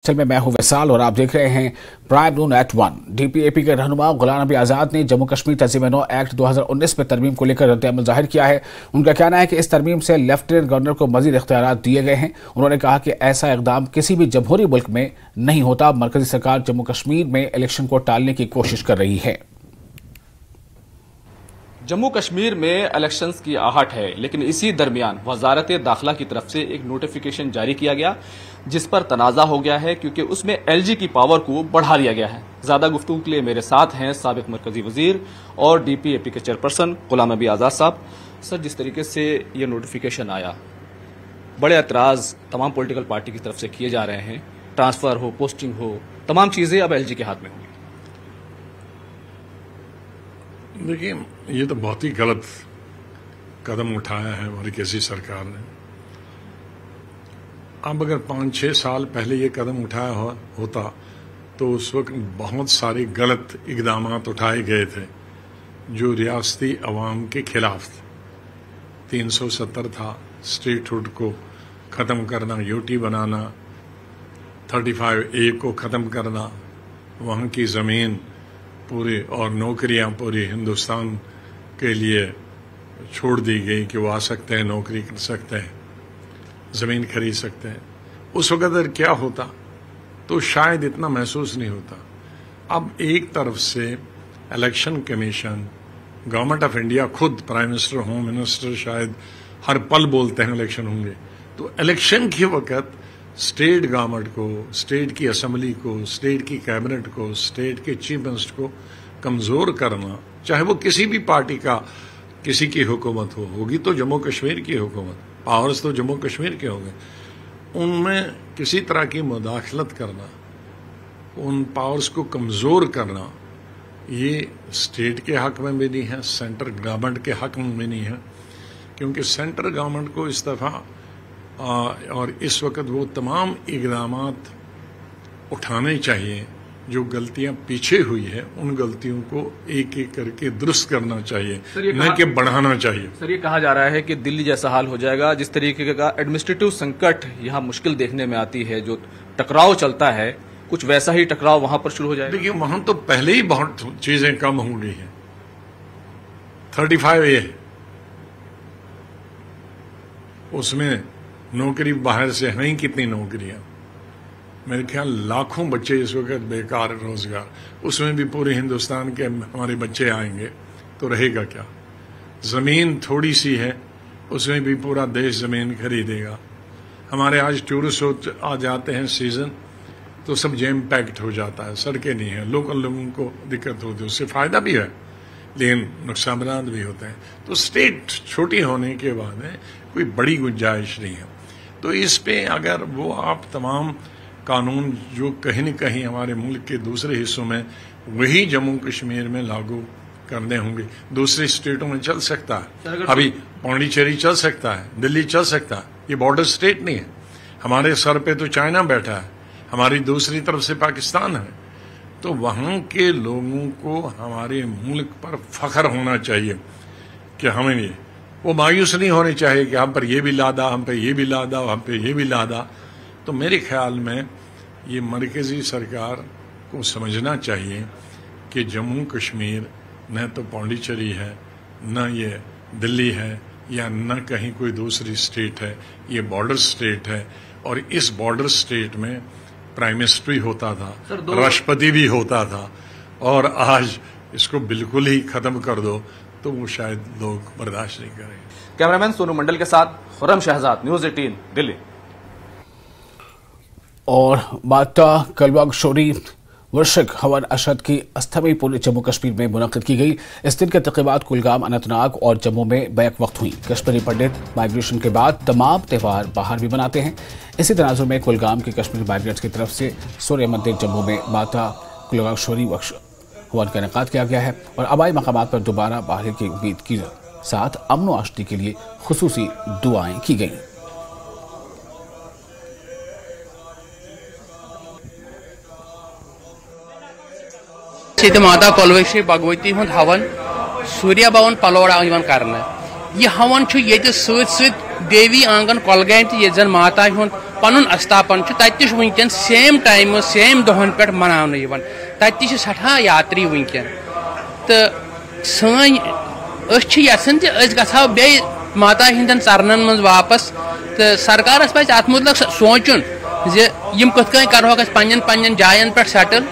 में मैं हूं विशाल और आप देख रहे हैं प्राइम नून एट 1। डीपीएपी के रहनुमा गुलाम नबी आजाद ने जम्मू कश्मीर तंजीम-ए-नौ एक्ट 2019 में तरमीम को लेकर रद्द-ए-अमल जाहिर किया है। उनका कहना है कि इस तरमीम से लेफ्टिनेंट गवर्नर को मजीद इख्तियार दिए गए हैं। उन्होंने कहा कि ऐसा इकदाम किसी भी जमहूरी मुल्क में नहीं होता। मरकजी सरकार जम्मू कश्मीर में इलेक्शन को टालने की कोशिश कर रही है। जम्मू कश्मीर में इलेक्शंस की आहट है, लेकिन इसी दरमियान वजारत दाखिला की तरफ से एक नोटिफिकेशन जारी किया गया जिस पर तनाजा हो गया है क्योंकि उसमें एलजी की पावर को बढ़ा लिया गया है। ज्यादा गुफ्तगू के लिए मेरे साथ हैं साबिक मरकजी वजीर और डीपीएपी के चेयरपर्सन गुलाम नबी आजाद साहब। सर, जिस तरीके से ये नोटिफिकेशन आया, बड़े एतराज तमाम पॉलिटिकल पार्टी की तरफ से किए जा रहे हैं। ट्रांसफर हो, पोस्टिंग हो, तमाम चीजें अब एलजी के हाथ में होंगी। देखिए, ये तो बहुत ही गलत कदम उठाया है मरकजी सरकार ने। अब अगर 5-6 साल पहले ये कदम उठाया होता तो उस वक्त बहुत सारे गलत इकदाम उठाए गए थे जो रियासती अवाम के खिलाफ थे। 370 था, स्टेटहुड को ख़त्म करना, यूटी बनाना, 35A को ख़त्म करना, वहाँ की ज़मीन पूरी और नौकरियां पूरे हिंदुस्तान के लिए छोड़ दी गई कि वो आ सकते हैं, नौकरी कर सकते हैं, ज़मीन खरीद सकते हैं। उस वक्त अगर क्या होता तो शायद इतना महसूस नहीं होता। अब एक तरफ से election commission, government of India खुद, प्राइम मिनिस्टर, होम मिनिस्टर शायद हर पल बोलते हैं इलेक्शन होंगे, तो इलेक्शन के वक्त स्टेट गवर्नमेंट को, स्टेट की असेंबली को, स्टेट की कैबिनेट को, स्टेट के चीफ मिनिस्टर को कमजोर करना, चाहे वो किसी भी पार्टी का किसी की हुकूमत होगी तो जम्मू कश्मीर की हुकूमत, पावर्स तो जम्मू कश्मीर के होंगे, उनमें किसी तरह की मुदाखलत करना, उन पावर्स को कमजोर करना, ये स्टेट के हक में भी नहीं है, सेंट्रल गवर्नमेंट के हक में भी नहीं है। क्योंकि सेंट्रल गवर्नमेंट को इस दफा और इस वक्त वो तमाम इकदाम उठाने चाहिए जो गलतियां पीछे हुई है, उन गलतियों को एक एक करके दुरुस्त करना चाहिए, न कि बढ़ाना चाहिए। सर, ये कहा जा रहा है कि दिल्ली जैसा हाल हो जाएगा। जिस तरीके का एडमिनिस्ट्रेटिव संकट यहाँ मुश्किल देखने में आती है, जो टकराव चलता है, कुछ वैसा ही टकराव वहां पर शुरू हो जाएगा। देखिए, वहां तो पहले ही बहुत चीजें कम हो गई हैं। 35A उसमें नौकरी बाहर से हैं, कितनी नौकरियां, मेरे ख्याल लाखों बच्चे इस वक्त बेकार रोजगार, उसमें भी पूरे हिंदुस्तान के हमारे बच्चे आएंगे तो रहेगा क्या। जमीन थोड़ी सी है, उसमें भी पूरा देश जमीन खरीदेगा। हमारे आज टूरिस्ट आ जाते हैं सीजन तो सब जैम पैक्ड हो जाता है, सड़कें नहीं है, लोकल लोगों को दिक्कत होती है। उससे फायदा भी है लेकिन नुकसान भी होते हैं। तो स्टेट छोटी होने के बाद कोई बड़ी गुंजाइश नहीं है। तो इस पे अगर वो आप तमाम कानून जो कहीं न कहीं हमारे मुल्क के दूसरे हिस्सों में वही जम्मू कश्मीर में लागू करने होंगे। दूसरे स्टेटों में चल सकता है, अभी पौंडीचेरी चल सकता है, दिल्ली चल सकता है, ये बॉर्डर स्टेट नहीं है। हमारे सर पे तो चाइना बैठा है, हमारी दूसरी तरफ से पाकिस्तान है। तो वहां के लोगों को हमारे मुल्क पर फख्र होना चाहिए कि हमें ये, वो मायूस नहीं होने चाहिए कि हम पर ये भी लादा, हम पे ये भी लादा, हम पे ये भी लादा। तो मेरे ख्याल में ये मरकजी सरकार को समझना चाहिए कि जम्मू कश्मीर न तो पौंडीचेरी है, न ये दिल्ली है, या न कहीं कोई दूसरी स्टेट है, ये बॉर्डर स्टेट है। और इस बॉर्डर स्टेट में प्राइम मिनिस्टर भी होता था, राष्ट्रपति भी होता था, और आज इसको बिल्कुल ही खत्म कर दो तो वो शायद लोग बर्दाश्त नहीं करेंगे। कैमरामैन सोनू मंडल के साथ खुर्रम शहजाद, न्यूज़ 18 दिल्ली। और माता कलवा शोरी वार्षिक हवन अशद की अस्थमी पूरे जम्मू कश्मीर में मुनक़िद की गई। इस दिन के तक़रीबात कुलगाम, अनंतनाग और जम्मू में बैक वक्त हुई। कश्मीरी पंडित माइग्रेशन के बाद तमाम त्यौहार बाहर भी मनाते हैं। इसी तनाजुर में कुलगाम के कश्मीरी माइग्रेंट्स की तरफ से सूर्य मंदिर जम्मू में माता कलवा शोरी हवन का इनेकाद किया गया है और आबाई मकामात पर दोबारा बहाली की उम्मीद के साथ अमन व आशती के लिए खुसूसी दुआएं की गईं। माता कलवेश्वरी भगवती हुंद हवन सूर्य भवन पलवड़ा करना। यह हवन देवी आंगन कलगान ये जन माता हुंद पनुन अस्थापन तक वनकन सेम टाइम सेम दोहन पे मनाने तक सठा यात्री वनकन तो सन यसान गो बे माता हिंदन चरणन मज वापस तो सरकार पज अत मुतलक सोचुन यम कथ करोक पन्न पन्न जायन पे सेटल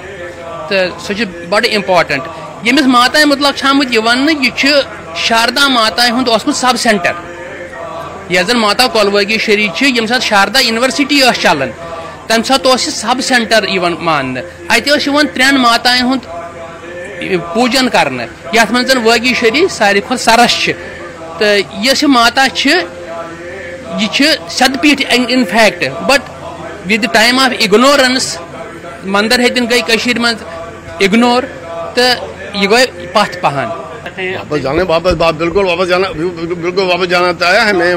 तो सह बड़ इम्पार्टेंट यमिस माता मुतलक आमुत वन यह शारदा माता हुंद सब सेंटर यह जन माता कोलवगी शरीफ यम सात शारदा यूनिवर्सिटी चलान तम सात सब सेंटर मान अत 3 माताएं हुंद पूजन करने यथ मन वगी शरीफ सारी खुद सरस तो यह माता यह सदपीठ in fact but with time of ignorance मंदिर हेतन गई मज इग्नोर तो यह गई पथ पहन वापस जाने बिल्कुल वापस जाना चाहिए हमें।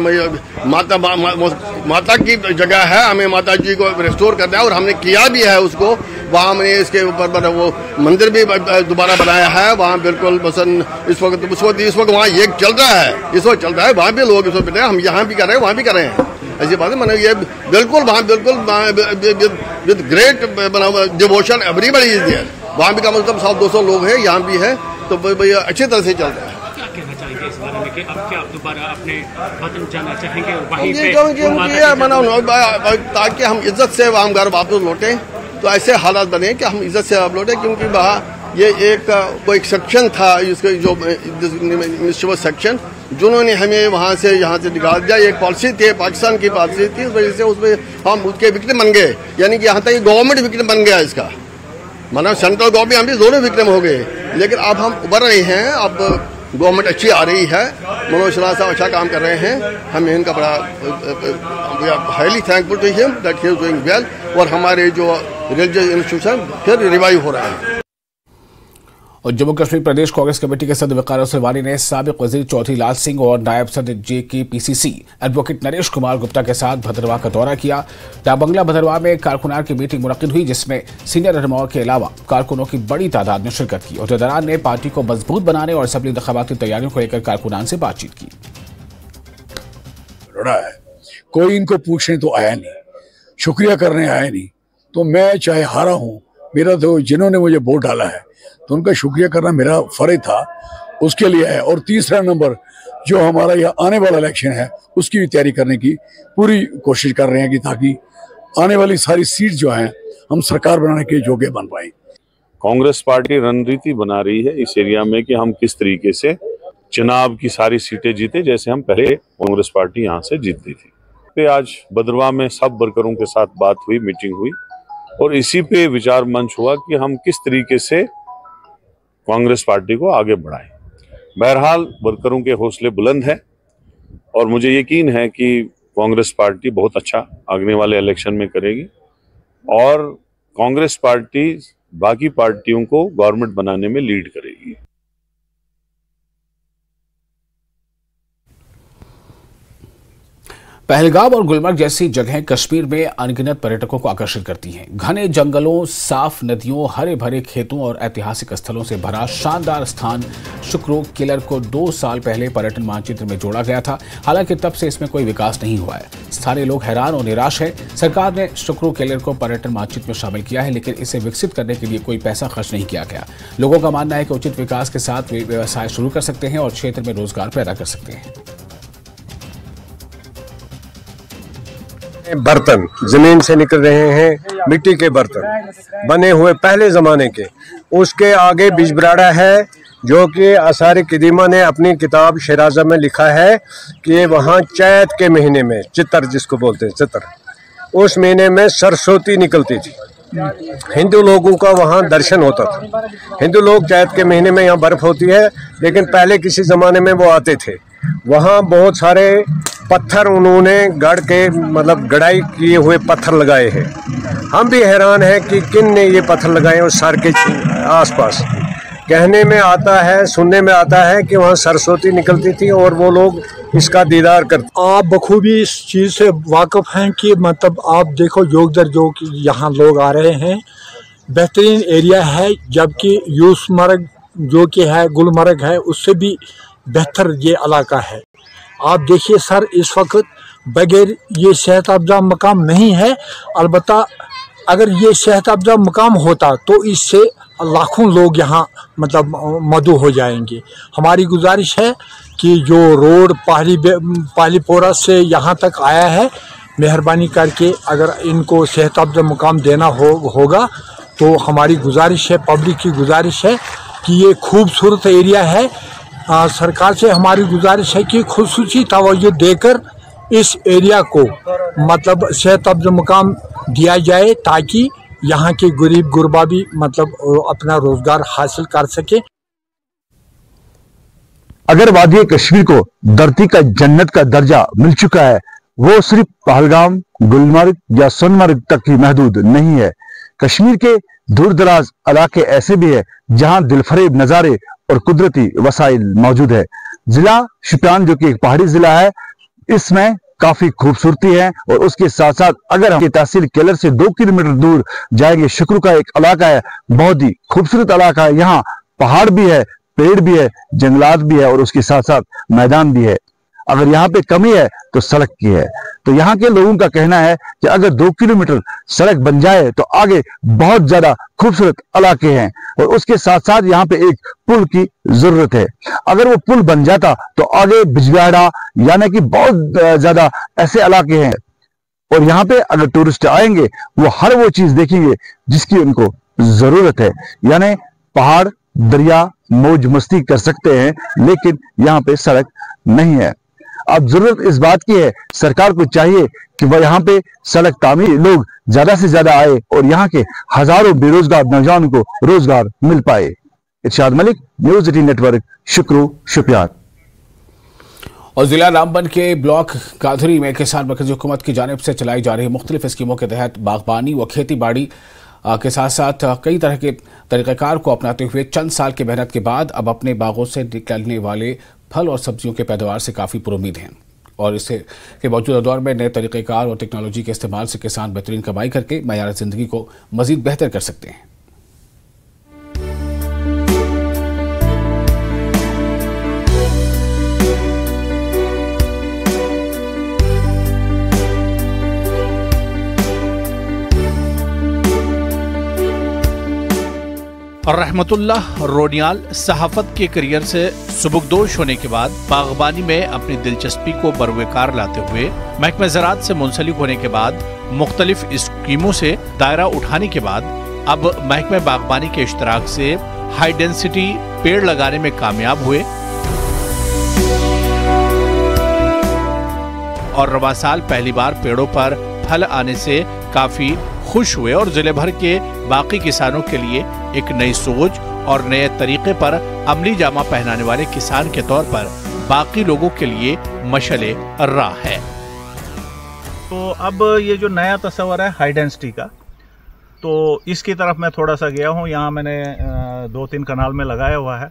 माता की जगह है, हमें माता जी को रिस्टोर करना है और हमने किया भी है उसको। वहाँ हमने इसके ऊपर वो मंदिर भी दोबारा बनाया है वहाँ बिल्कुल बसन इस वक्त वहाँ ये चल रहा है वहाँ भी लोग इस वक्त हम यहाँ भी कर रहे हैं वहाँ भी कर रहे हैं। ऐसी बात है मैंने ये बिल्कुल वहाँ बिल्कुल with great devotion everybody is there. वहाँ भी कम से कम 100-200 लोग हैं, यहाँ भी है, तो भैया अच्छी तरह से चल रहा है। क्या कहना चाहेंगे इस बारे में कि अब क्या दोबारा अपने वतन जाना चाहेंगे वहीं पे ताकि हम इज्जत से वहाँ घर वापस लौटें। तो ऐसे हालात बने कि हम इज्जत से आप लौटें, क्योंकि वहाँ ये एक कोई सेक्शन था इसके जो मिनिस्ट्री सेक्शन जिन्होंने हमें वहाँ से यहाँ से निकाल दिया। एक पॉलिसी थी, पाकिस्तान की पॉलिसी थी, इस वजह से उसमें हम उसके विक्टिम बन गए। यानी कि यहाँ तक गवर्नमेंट विक्टिम बन गया इसका, माना सेंट्रल गवर्नमेंट हम भी दोनों विक्टिम हो गए। लेकिन अब हम उभर रहे हैं, अब गवर्नमेंट अच्छी आ रही है, मनोज सिन्हा साहब अच्छा काम कर रहे हैं। हम इनका बड़ा highly thankful to him that he is doing well. और हमारे जो रिलीजियस इंस्टीट्यूशन फिर रिवाइव हो रहा है। और जम्मू कश्मीर प्रदेश कांग्रेस कमेटी के सदस्य वकार उसवानी ने साबिक वजीर चौधरी लाल सिंह और नायब सदर JKPCC एडवोकेट नरेश कुमार गुप्ता के साथ भद्रवाह का दौरा किया। डाकबंगला भद्रवाह में कारकुनार की मीटिंग मुनक्किद हुई, जिसमें सीनियर रहनुमाओं के अलावा कारकुनों की बड़ी तादाद में शिरकत की। और जदरान ने पार्टी को मजबूत बनाने और असेंबली इंतखाबात की तैयारियों को लेकर कारकुनान से बातचीत की। कोई इनको पूछने तो आया नहीं, शुक्रिया करने आया नहीं, तो मैं चाहे हारा हूं, मेरा तो जिन्होंने मुझे वोट डाला है तो उनका शुक्रिया करना मेरा फर्ज था, उसके लिए है। और तीसरा नंबर जो हमारा यह आने वाला इलेक्शन है उसकी भी तैयारी करने की पूरी कोशिश कर रहे हैं कि ताकि आने वाली सारी सीट जो हैं हम सरकार बनाने के योग्य बन पाए। कांग्रेस पार्टी रणनीति बना रही है इस एरिया में कि हम किस तरीके से चुनाव की सारी सीटें जीते, जैसे हम पहले कांग्रेस पार्टी यहाँ से जीतती थी। पे आज भद्रवाह में सब वर्करों के साथ बात हुई, मीटिंग हुई और इसी पे विचार मंच हुआ कि हम किस तरीके से कांग्रेस पार्टी को आगे बढ़ाएं। बहरहाल वर्करों के हौसले बुलंद हैं और मुझे यकीन है कि कांग्रेस पार्टी बहुत अच्छा आने वाले इलेक्शन में करेगी और कांग्रेस पार्टी बाकी पार्टियों को गवर्नमेंट बनाने में लीड करेगी। पहलगाम और गुलमर्ग जैसी जगहें कश्मीर में अनगिनत पर्यटकों को आकर्षित करती हैं। घने जंगलों, साफ नदियों, हरे भरे खेतों और ऐतिहासिक स्थलों से भरा शानदार स्थान शुक्रू किलर को 2 साल पहले पर्यटन मानचित्र में जोड़ा गया था। हालांकि तब से इसमें कोई विकास नहीं हुआ है। स्थानीय लोग हैरान और निराश हैं। सरकार ने शुक्रू किलर को पर्यटन मानचित्र में शामिल किया है, लेकिन इसे विकसित करने के लिए कोई पैसा खर्च नहीं किया गया। लोगों का मानना है कि उचित विकास के साथ वे व्यवसाय शुरू कर सकते हैं और क्षेत्र में रोजगार पैदा कर सकते हैं। बर्तन जमीन से निकल रहे हैं, मिट्टी के बर्तन बने हुए पहले जमाने के। उसके आगे बिजबराड़ा है, जो कि आसार कदीमा ने अपनी किताब शराजा में लिखा है कि वहाँ चैत के महीने में, चित्र जिसको बोलते हैं चित्र, उस महीने में सरस्वती निकलती थी। हिंदू लोगों का वहाँ दर्शन होता था। हिंदू लोग चैत के महीने में यहाँ बर्फ होती है, लेकिन पहले किसी जमाने में वो आते थे। वहाँ बहुत सारे पत्थर उन्होंने गढ़ के मतलब गढ़ाई किए हुए पत्थर लगाए हैं। हम भी हैरान हैं कि किन ने ये पत्थर लगाए उस सर के आसपास। कहने में आता है, सुनने में आता है कि वहाँ सरस्वती निकलती थी और वो लोग इसका दीदार करते। आप बखूबी इस चीज़ से वाकिफ हैं कि मतलब आप देखो योगदर जो यहाँ लोग आ रहे हैं, बेहतरीन एरिया है, जबकि यूसमर्ग जो कि है गुलमर्ग है उससे भी बेहतर ये इलाका है। आप देखिए सर, इस वक्त बगैर ये सेहत अफजा मकाम नहीं है। अलबत्ता अगर ये सेहत अफजा मकाम होता तो इससे लाखों लोग यहाँ मतलब मदऊ हो जाएंगे। हमारी गुजारिश है कि जो रोड पालीपोरा से यहाँ तक आया है, मेहरबानी करके अगर इनको सेहत अफजा मुकाम देना होगा तो हमारी गुजारिश है, पब्लिक की गुजारिश है कि ये खूबसूरत एरिया है। सरकार से हमारी गुजारिश है कि खुसूसी तवज्जो देकर इस एरिया को मतलब सेहत अफजा मुकाम दिया जाए ताकि यहाँ के गरीब गुरबा भी मतलब अपना रोजगार हासिल कर सके। अगर वादी कश्मीर को धरती का जन्नत का दर्जा मिल चुका है, वो सिर्फ पहलगाम, गुलमर्ग या सोनमर्ग तक ही महदूद नहीं है। कश्मीर के दूर दराज इलाके ऐसे भी है जहां दिलफरेब नज़ारे और कुदरती वसाइल मौजूद है। जिला शुपियान जो कि एक पहाड़ी जिला है, इसमें काफी खूबसूरती है और उसके साथ साथ अगर हम तहसील केलर से 2 किलोमीटर दूर जाएंगे, शुक्र का एक इलाका है, बहुत ही खूबसूरत इलाका है। यहाँ पहाड़ भी है, पेड़ भी है, जंगलात भी है और उसके साथ साथ मैदान भी है। अगर यहाँ पे कमी है तो सड़क की है। तो यहाँ के लोगों का कहना है कि अगर 2 किलोमीटर सड़क बन जाए तो आगे बहुत ज्यादा खूबसूरत इलाके हैं और उसके साथ साथ यहाँ पे एक पुल की जरूरत है। अगर वो पुल बन जाता तो आगे बिजबिहाड़ा यानी कि बहुत ज्यादा ऐसे इलाके हैं और यहाँ पे अगर टूरिस्ट आएंगे वो हर वो चीज देखेंगे जिसकी उनको जरूरत है। यानी पहाड़, दरिया, मौज मस्ती कर सकते हैं, लेकिन यहाँ पे सड़क नहीं है। अब जरूरत इस बात की है, सरकार को चाहिए कि वह यहाँ पे सड़क तामीर लोग ज्यादा से ज्यादा आए और यहाँ के हजारों बेरोजगार नौजवानों को रोजगार मिल पाए। इरशाद मलिक, न्यूज़ 18 नेटवर्क, शुक्रू, शुपियान। और जिला रामबन के ब्लॉक काधुरी में किसान मरकजी हुकूमत की जानिब से चलाई जा रही मुख्तलिफ स्कीमों के तहत बागबानी व खेती बाड़ी के साथ साथ कई तरह के तरीक़ाकार को अपनाते हुए चंद साल की मेहनत के बाद अब अपने बागों से निकलने वाले फल और सब्जियों के पैदावार से काफ़ी पुरुमीद हैं और इससे के मौजूदा दौर में नए तरीक़ेकार और टेक्नोलॉजी के इस्तेमाल से किसान बेहतरीन कमाई करके मयार ज़िंदगी को मज़ीद बेहतर कर सकते हैं। और रहमतुल्लाह रोनियाल सहाफत के करियर से सुबुकदोश होने के बाद बागबानी में अपनी दिलचस्पी को बरवकार लाते हुए महकमा ज़राअत से मुंसलिक होने के बाद मुख्तलिफ स्कीमों से दायरा उठाने के बाद अब महकमा बागबानी के इश्तराक से हाई डेंसिटी पेड़ लगाने में कामयाब हुए और रवा साल पहली बार पेड़ों पर फल आने से काफी खुश हुए और जिले भर के बाकी किसानों के लिए एक नई सोच और नए तरीके पर अमली जामा पहनाने वाले किसान के तौर पर बाकी लोगों के लिए मशले राह है। तो अब ये जो नया तस्वर है हाई डेंसिटी का, तो इसकी तरफ मैं थोड़ा सा गया हूँ। यहाँ मैंने 2-3 कनाल में लगाया हुआ है।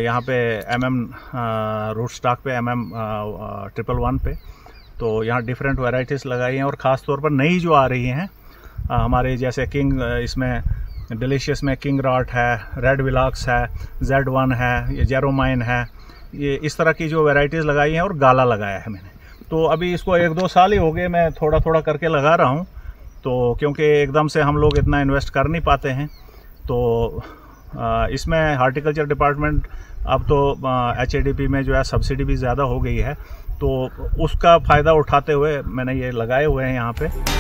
यहाँ पे रूट स्टॉक पे MM111 पे, तो यहाँ डिफरेंट वैरायटीज़ लगाई हैं और ख़ास तौर पर नई जो आ रही हैं हमारे जैसे किंग, इसमें डिलीशियस में किंग रॉट है, रेड विलॉक्स है, Z1 है, ये जेरोमाइन है, ये इस तरह की जो वैरायटीज़ लगाई हैं और गाला लगाया है मैंने। तो अभी इसको 1-2 साल ही हो गए मैं थोड़ा थोड़ा करके लगा रहा हूँ, तो क्योंकि एकदम से हम लोग इतना इन्वेस्ट कर नहीं पाते हैं। तो इसमें हार्टिकल्चर डिपार्टमेंट अब तो HADP में जो है सब्सिडी भी ज़्यादा हो गई है, तो उसका फ़ायदा उठाते हुए मैंने ये लगाए हुए हैं यहाँ पे।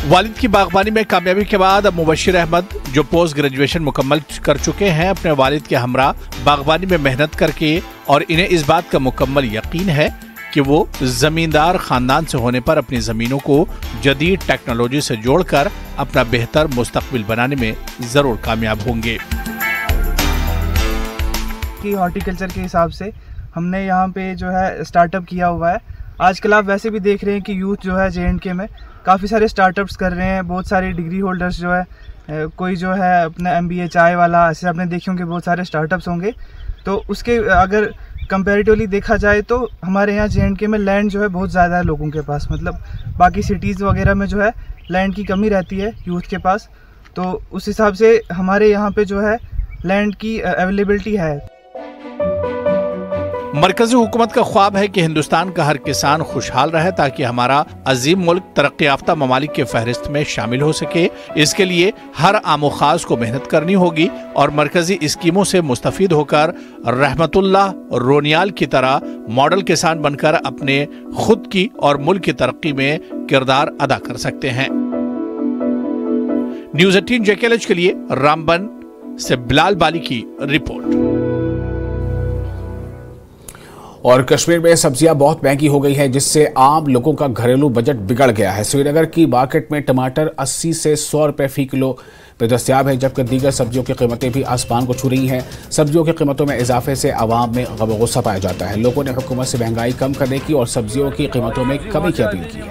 वालिद की बागबानी में कामयाबी के बाद अब मुबशिर अहमद जो पोस्ट ग्रेजुएशन मुकम्मल कर चुके हैं, अपने वालिद के हमरा बागबानी में मेहनत करके और इन्हें इस बात का मुकम्मल यकीन है कि वो जमींदार खानदान से होने पर अपनी जमीनों को जदीद टेक्नोलॉजी से जोड़कर अपना बेहतर मुस्तकबिल बनाने में जरूर कामयाब होंगे। कि हॉर्टिकल्चर के हिसाब से हमने यहाँ पे जो है स्टार्टअप किया हुआ है। आजकल आप वैसे भी देख रहे हैं कि यूथ जो है JNK में काफ़ी सारे स्टार्टअप्स कर रहे हैं। बहुत सारे डिग्री होल्डर्स जो है कोई जो है अपना MBA चाय वाला, ऐसे आपने देखे होंगे बहुत सारे स्टार्टअप्स होंगे। तो उसके अगर कंपैरेटिवली देखा जाए तो हमारे यहाँ JNK में लैंड जो है बहुत ज़्यादा है लोगों के पास, मतलब बाकी सिटीज़ वगैरह में जो है लैंड की कमी रहती है यूथ के पास। तो उस हिसाब से हमारे यहाँ पे जो है लैंड की अवेलेबिलिटी है। मरकजी हुकूमत का ख्वाब है कि हिंदुस्तान का हर किसान खुशहाल रहे ताकि हमारा अजीम मुल्क तरक्की याफ्ता ममालिक के फहरिस्त में शामिल हो सके। इसके लिए हर आम खास को मेहनत करनी होगी और मरकजी स्कीमों से मुस्तफीद होकर रहमतुल्लाह रोनियाल की तरह मॉडल किसान बनकर अपने खुद की और मुल्क की तरक्की में किरदार अदा कर सकते हैं। न्यूज़ 18 JKLH के लिए रामबन से बिलाल बाली की रिपोर्ट। और कश्मीर में सब्जियां बहुत महंगी हो गई है, जिससे आम लोगों का घरेलू बजट बिगड़ गया है। श्रीनगर की मार्केट में टमाटर 80 से 100 रुपए फी किलो पे दस्तियाब है, जबकि दीगर सब्जियों की कीमतें भी आसमान को छू रही हैं। सब्जियों की कीमतों में इजाफे से आवाम में गम गुस्सा पाया जाता है। लोगों ने हुकूमत से महंगाई कम करने की और सब्जियों की कीमतों में कमी की अपील की है।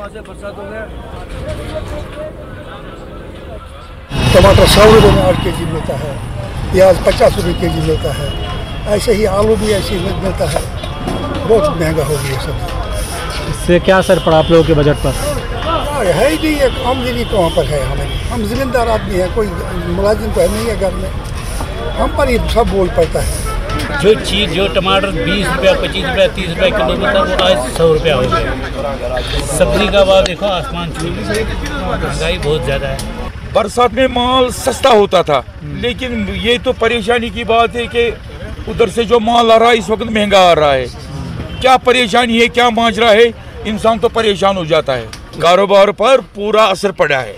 टमाटर 100 रुपये में 8 kg मिलता है, प्याज 50 रुपये kg मिलता है, ऐसे ही आलू भी ऐसे ही मिलता है। बहुत महंगा हो गया सब। इससे क्या असर पड़ा आप लोगों के बजट पर? है ही नहीं, एक आमदनी कहाँ पर है हमें? हम जिम्मेदार आदमी हैं, कोई मुलाजिम तो है नहीं है घर में, हम पर ही सब बोल पड़ता है। जो चीज़ जो टमाटर 20 रुपया 25 रुपया 30 रुपया किलो में था, वो आज 100 रुपया हो गया। सब्जी का भाव देखो आसमान छू, महंगाई बहुत ज़्यादा है। बरसात में माल सस्ता होता था, लेकिन ये तो परेशानी की बात है कि उधर से जो माल आ रहा है इस वक्त महंगा आ रहा है। क्या परेशानी है, क्या माजरा है, इंसान तो परेशान हो जाता है। कारोबार पर पूरा असर पड़ा है,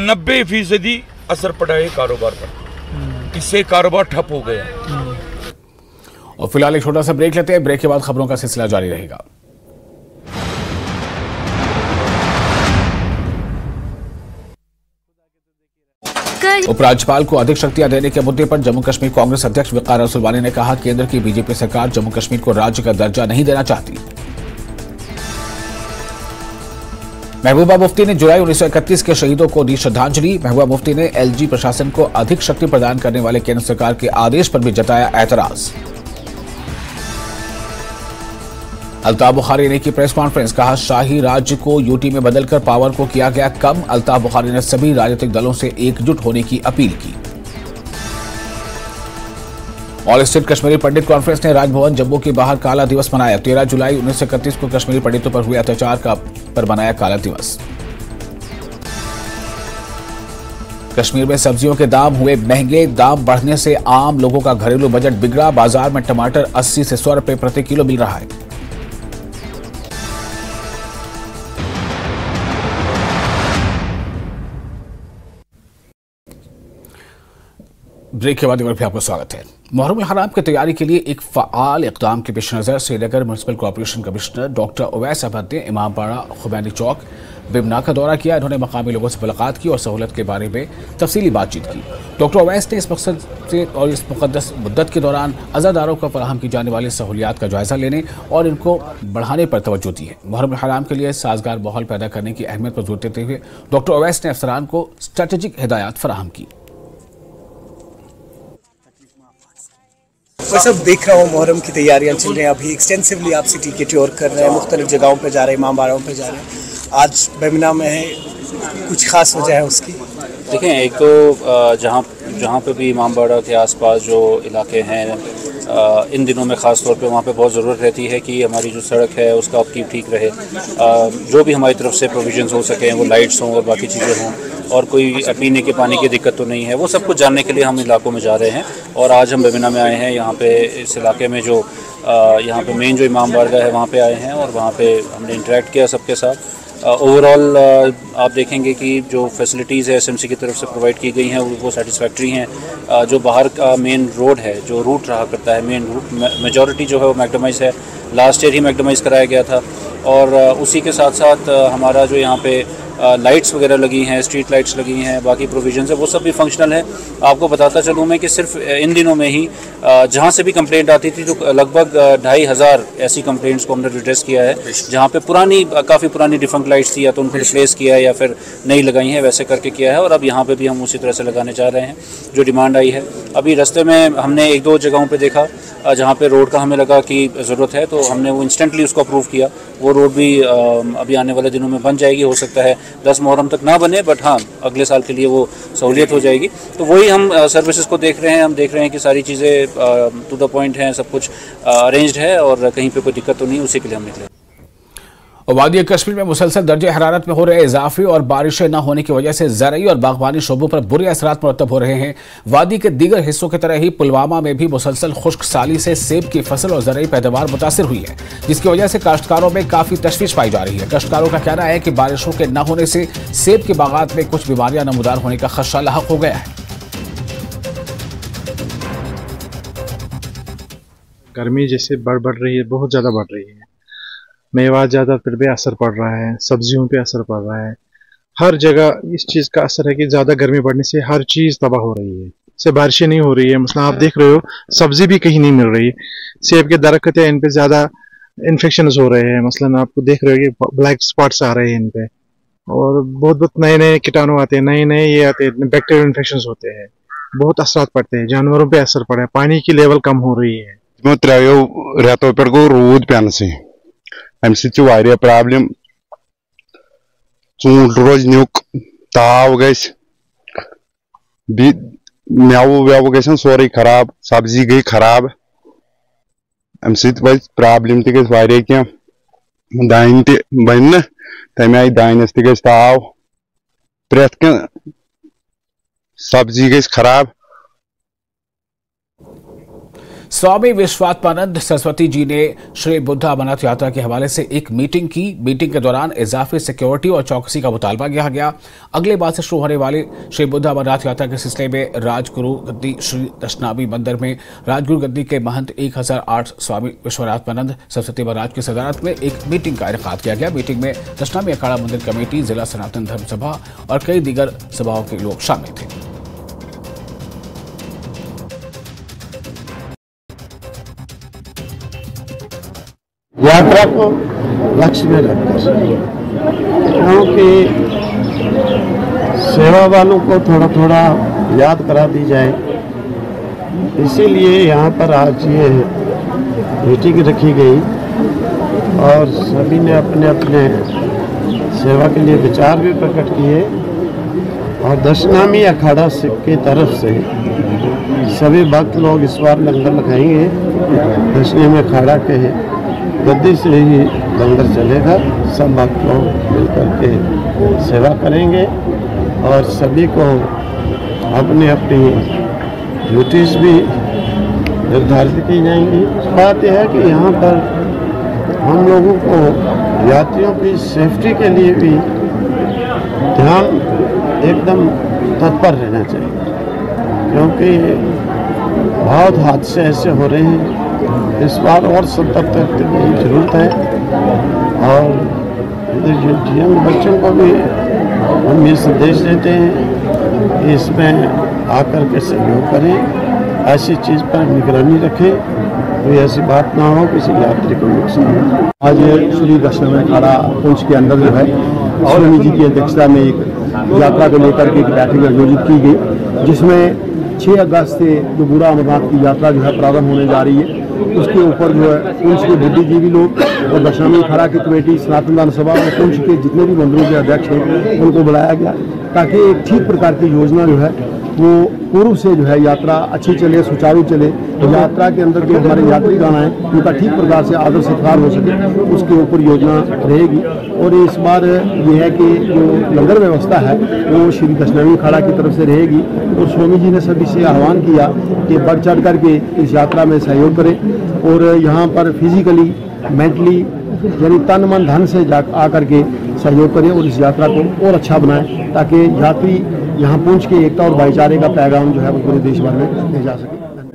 90% असर पड़ा है कारोबार पर। इससे कारोबार ठप हो गया। और फिलहाल एक छोटा सा ब्रेक लेते हैं, ब्रेक के बाद खबरों का सिलसिला जारी रहेगा। उपराज्यपाल को अधिक शक्तियां देने के मुद्दे पर जम्मू कश्मीर कांग्रेस अध्यक्ष वक़ार रसूलवानी ने कहा, केंद्र की बीजेपी सरकार जम्मू कश्मीर को राज्य का दर्जा नहीं देना चाहती। महबूबा मुफ्ती ने जुलाई 1931 के शहीदों को दी श्रद्धांजलि। महबूबा मुफ्ती ने एलजी प्रशासन को अधिक शक्ति प्रदान करने वाले केंद्र सरकार के आदेश पर भी जताया एतराज। अल्ताफ बुखारी ने की प्रेस कॉन्फ्रेंस, कहा शाही राज्य को यूटी में बदलकर पावर को किया गया कम। अल्ताफ बुखारी ने सभी राजनीतिक दलों से एकजुट होने की अपील की। ऑल स्टेट कश्मीरी पंडित कॉन्फ्रेंस ने राजभवन जम्मू के बाहर काला दिवस मनाया। 13 जुलाई 1931 को कश्मीरी पंडितों पर हुए अत्याचार पर मनाया काला दिवस। कश्मीर में सब्जियों के दाम हुए महंगे, दाम बढ़ने से आम लोगों का घरेलू बजट बिगड़ा। बाजार में टमाटर 80 से 100 रुपए प्रति किलो मिल रहा है। ब्रेक के बाद एक बार फिर आपका स्वागत है। मुहर्रम हराम की तैयारी के लिए एक फ़ाल इक़दाम के पेश नज़र Srinagar municipal corporation commissioner doctor Uwais Ahmad ने इमामबाड़ा, खुमैनी चौक, बिमना का दौरा किया। इन्होंने मकामी लोगों से मुलाकात की और सहूलत के बारे में तफसीली बातचीत की। डॉक्टर उवैस ने इस मकसद से और इस मुक़द्दस मुद्दत के दौरान अज़ादारों को फराहम की जाने वाली सहूलियात का जायज़ा लेने और इनको बढ़ाने पर तवज्जो दी है। मुहर्रम हराम के लिए साजगार माहौल पैदा करने की अहमियत पर जोर देते हुए डॉक्टर उवैस ने अफसरान को स्ट्रेटेजिक हिदायत फराहम की। बस अब देख रहा हूँ मुहर्रम की तैयारियां चल रही हैं। अभी एक्सटेंसिवली आप सिटी के टूर कर रहे हैं, मुख्तलिफ जगहों पे जा रहे हैं, इमामबाड़ों पे जा रहे हैं। आज बेमिना में है, कुछ खास वजह है उसकी? देखें, एक तो जहाँ पे भी इमामबाड़ा के आसपास जो इलाके हैं, इन दिनों में ख़ास तौर पे वहाँ पे बहुत ज़रूरत रहती है कि हमारी जो सड़क है उसका अपकीप ठीक रहे। जो भी हमारी तरफ से प्रोविजंस हो सकें, वो लाइट्स हों और बाकी चीज़ें हों, और कोई पीने के पानी की दिक्कत तो नहीं है, वो सब कुछ जानने के लिए हम इलाकों में जा रहे हैं। और आज हम बेमिना में आए हैं। यहाँ पे इस इलाके में जो यहाँ पे मेन जो इमाम बारगाह है वहाँ पे आए हैं और वहाँ पे हमने इंटरेक्ट किया सबके साथ। ओवरऑल आप देखेंगे कि जो फैसिलिटीज़ है एसएमसी की तरफ से प्रोवाइड की गई हैं वो सेटिस्फैक्ट्री हैं। जो बाहर का मेन रोड है, जो रूट रहा करता है, मेन रूट मेजॉरिटी जो है वो मैक्डमाइज़ है। लास्ट ईयर ही मैक्डमाइज़ कराया गया था। और उसी के साथ साथ हमारा जो यहाँ पे लाइट्स वगैरह लगी हैं, स्ट्रीट लाइट्स लगी हैं, बाकी प्रोविजंस है, वो सब भी फंक्शनल है। आपको बताता चलूँ मैं कि सिर्फ इन दिनों में ही जहाँ से भी कंप्लेंट आती थी तो लगभग 2500 ऐसी कंप्लेंट्स को हमने रिड्रेस किया है। जहाँ पे काफ़ी पुरानी डिफंक्ट लाइट्स थी, या तो उनको रिप्लेस किया है या फिर नई लगाई हैं, वैसे करके किया है। और अब यहाँ पे भी हम उसी तरह से लगाने चाह रहे हैं जो डिमांड आई है। अभी रास्ते में हमने 1-2 जगहों पर देखा जहाँ पे रोड का हमें लगा कि ज़रूरत है, तो हमने वो इंस्टेंटली उसको अप्रूव किया। वो रोड भी अभी आने वाले दिनों में बन जाएगी। हो सकता है 10 मुहर्रम तक ना बने, बट हाँ अगले साल के लिए वो सहूलियत हो जाएगी। तो वही हम सर्विसेज को देख रहे हैं, हम देख रहे हैं कि सारी चीज़ें टू द पॉइंट हैं, सब कुछ अरेंज्ड है और कहीं पे कोई दिक्कत तो नहीं, उसी के लिए हम निकले। वादी कश्मीर में मुसलसल दर्जे हरारत में हो रहे इजाफे और बारिशें न होने की वजह से ज़रई और बागवानी शोबों पर बुरे असरात मुरतब हो रहे हैं। वादी के दीगर हिस्सों की तरह ही पुलवामा में भी मुसलसल खुश्क साली से सेब की फसल और ज़रई पैदावार मुतासिर हुई है, जिसकी वजह से काश्तकारों में काफ़ी तशवीश पाई जा रही है। काश्तकारों का कहना है कि बारिशों के न होने से सेब के बागात में कुछ बीमारियां नमूदार होने का खदशा लाहक हो गया है। गर्मी जैसे बढ़ रही है, बहुत ज़्यादा बढ़ रही है। मेवा ज़्यादातर पे असर पड़ रहा है, सब्जियों पे असर पड़ रहा है, हर जगह इस चीज़ का असर है कि ज़्यादा गर्मी बढ़ने से हर चीज़ तबाह हो रही है। से बारिशें नहीं हो रही है, मसला आप देख रहे हो, सब्जी भी कहीं नहीं मिल रही। सेब के दरख्त है, इन पे ज़्यादा इन्फेक्शन हो रहे हैं, मसलन आपको देख रहे हो कि ब्लैक स्पॉट्स आ रहे हैं इन पे, और बहुत नए कीटाणु आते हैं, नए ये आते हैं, बैक्टीरियल इन्फेक्शन होते हैं, बहुत असर पड़ते हैं, जानवरों पे असर पड़ा है, पानी की लेवल कम हो रही है। 3 रेतों पे गो रूद पेन से अम सह प्रॉब्लम, ूंट रोज नुक, ताव गस, मेव वेव गन सोरे खराब, सब्जी गई खराब, अम सह प्रॉब्लम तक क्या दान बन तमें आई दानस तक ताव, प्रेथ कह सब्जी गई खराब। स्वामी विश्वात्मानंद सरस्वती जी ने श्री बुद्ध अमरनाथ यात्रा के हवाले से एक मीटिंग की। मीटिंग के दौरान इजाफी सिक्योरिटी और चौकसी का मुतालबा किया गया। अगले बार से शुरू होने वाली श्री बुद्ध अमरनाथ यात्रा के सिलसिले में राजगुरु गद्दी श्री दशनामी मंदिर में राजगुरु गद्दी के महंत 1008 स्वामी विश्वात्मानंद सरस्वती महाराज की सदारत में एक मीटिंग का इनेकाद किया गया। मीटिंग में दशनामी अखाड़ा मंदिर कमेटी, जिला सनातन धर्म सभा और कई दीगर सभाओं के लोग शामिल थे। यात्रा को लक्ष्य में रखकर, क्योंकि सेवा वालों को थोड़ा थोड़ा याद करा दी जाए, इसीलिए यहाँ पर आज ये मीटिंग रखी गई और सभी ने अपने अपने सेवा के लिए विचार भी प्रकट किए। और दशनामी अखाड़ा सिख की तरफ से सभी भक्त लोग इस बार लंगर लगाएंगे। दशनामी अखाड़ा के गद्दी से ही लंगर चलेगा, सब भक्त लोग मिलकर के सेवा करेंगे और सभी को अपनी अपनी ड्यूटीज़ भी निर्धारित की जाएंगी। बात यह है कि यहाँ पर हम लोगों को यात्रियों की सेफ्टी के लिए भी ध्यान एकदम तत्पर रहना चाहिए, क्योंकि बहुत हादसे ऐसे हो रहे हैं। इस बार और सतर्कता की जरूरत है और यंग बच्चों को भी हम ये संदेश देते हैं कि इसमें आकर के सहयोग करें, ऐसी चीज़ पर निगरानी रखें, कोई ऐसी बात ना हो किसी यात्री को नुकसान हो। आज श्री दशनामी अखाड़ा पुंछ के अंदर जो है स्वामी जी की अध्यक्षता में एक यात्रा को लेकर के एक बैठक आयोजित की गई, जिसमें 6 अगस्त से जो बूढ़ा अमरनाथ की यात्रा जो है प्रारंभ होने जा रही है, उसके ऊपर जो है पुंछ के बुद्धिजीवी लोग और दशनामी अखाड़ा की कमेटी, सनातन धर्म सभा और पुंछ के जितने भी मंदिरों के अध्यक्ष हैं उनको बुलाया गया, ताकि एक ठीक प्रकार की योजना जो है वो पूर्व से जो है यात्रा अच्छी चले, सुचारू चले, तो यात्रा के अंदर जो हमारे यात्रीगण हैं उनका ठीक प्रकार से आदर सत्कार हो सके, उसके ऊपर योजना रहेगी। और इस बार ये है कि जो लंगर व्यवस्था है वो श्री दशनामी अखाड़ा की तरफ से रहेगी और स्वामी जी ने सभी से आह्वान किया कि बढ़ चढ़ करके इस यात्रा में सहयोग करें और यहाँ पर फिजिकली, मेंटली यानी तन मन धन से आकर के सहयोग करें और इस यात्रा को और अच्छा बनाएं, ताकि यात्री यहाँ पहुँच के एकता और भाईचारे का पैगाम जो है वो पूरे देश भर में भेजा सके।